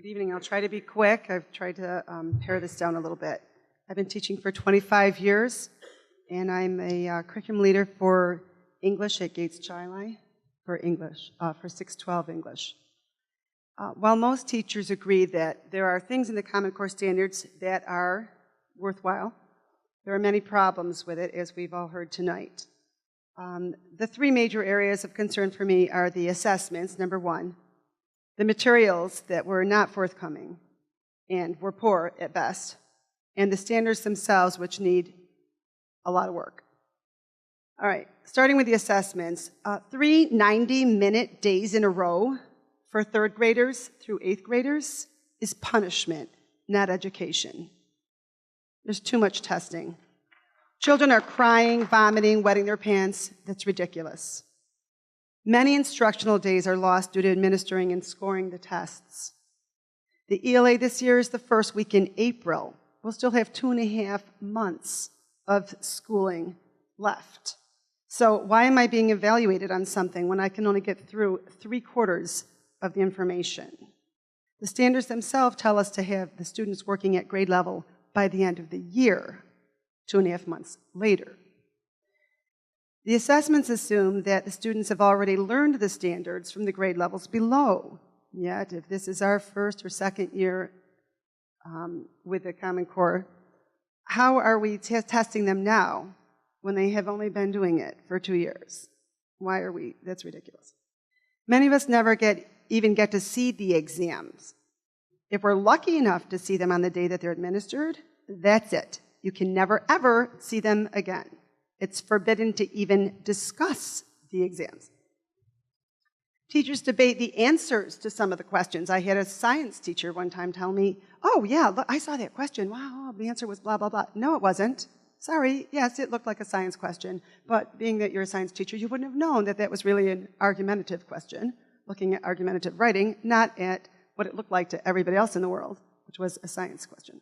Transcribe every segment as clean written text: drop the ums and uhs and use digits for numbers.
Good evening. I'll try to be quick. I've tried to pare this down a little bit. I've been teaching for 25 years, and I'm a curriculum leader for English at Gates Chili for English, for 612 English. While most teachers agree that there are things in the Common Core standards that are worthwhile, there are many problems with it, as we've all heard tonight. The three major areas of concern for me are the assessments, number one, the materials that were not forthcoming and were poor at best, and the standards themselves, which need a lot of work. All right, starting with the assessments, 3 90-minute days in a row for third graders through eighth graders is punishment, not education. There's too much testing. Children are crying, vomiting, wetting their pants. That's ridiculous. Many instructional days are lost due to administering and scoring the tests. The ELA this year is the first week in April. We'll still have 2.5 months of schooling left. So why am I being evaluated on something when I can only get through 3/4 of the information? The standards themselves tell us to have the students working at grade level by the end of the year, 2.5 months later. The assessments assume that the students have already learned the standards from the grade levels below. Yet, if this is our first or second year with the Common Core, how are we testing them now when they have only been doing it for 2 years? Why are we? That's ridiculous. Many of us never even get to see the exams. If we're lucky enough to see them on the day that they're administered, that's it. You can never, ever see them again. It's forbidden to even discuss the exams. Teachers debate the answers to some of the questions. I had a science teacher one time tell me, oh yeah, look, I saw that question. Wow, the answer was blah, blah, blah. No, it wasn't. Sorry, yes, it looked like a science question, but being that you're a science teacher, you wouldn't have known that that was really an argumentative question, looking at argumentative writing, not at what it looked like to everybody else in the world, which was a science question.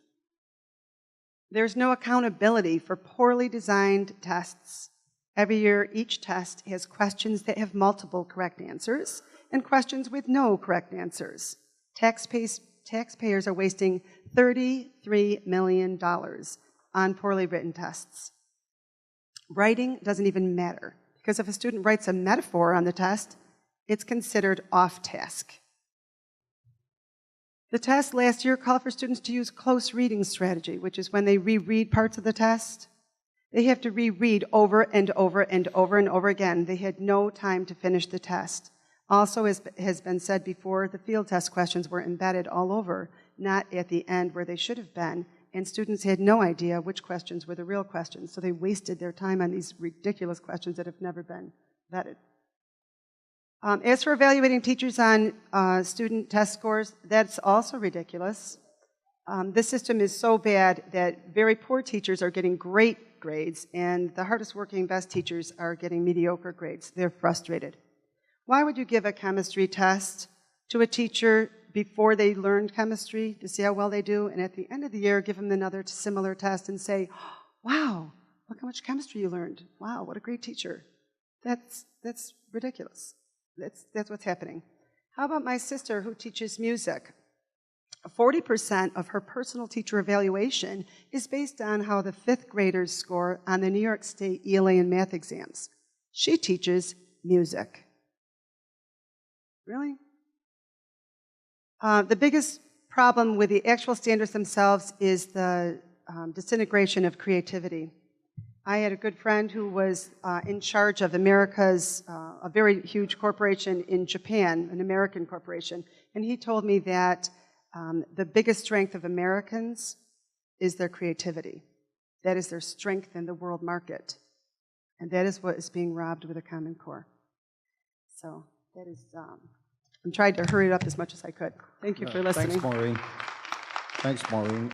There's no accountability for poorly designed tests. Every year, each test has questions that have multiple correct answers and questions with no correct answers. Taxpayers are wasting $33 million on poorly written tests. Writing doesn't even matter, because if a student writes a metaphor on the test, it's considered off-task. The test last year called for students to use close reading strategy, which is when they reread parts of the test. They have to reread over and over and over and over again. They had no time to finish the test. Also, as has been said before, the field test questions were embedded all over, not at the end where they should have been, and students had no idea which questions were the real questions, so they wasted their time on these ridiculous questions that have never been vetted. As for evaluating teachers on student test scores, that's also ridiculous. This system is so bad that very poor teachers are getting great grades, and the hardest working, best teachers are getting mediocre grades. They're frustrated. Why would you give a chemistry test to a teacher before they learned chemistry to see how well they do, and at the end of the year give them another similar test and say, wow, look how much chemistry you learned. Wow, what a great teacher. That's ridiculous. That's what's happening. How about my sister who teaches music? 40% of her personal teacher evaluation is based on how the 5th graders score on the New York State ELA and math exams. She teaches music. Really? The biggest problem with the actual standards themselves is the disintegration of creativity. I had a good friend who was in charge of America's, a very huge corporation in Japan, an American corporation, and he told me that the biggest strength of Americans is their creativity. That is their strength in the world market, and that is what is being robbed with the Common Core. So that is, I'm trying to hurry it up as much as I could. Thank you for listening. Thanks, Maureen. Thanks, Maureen.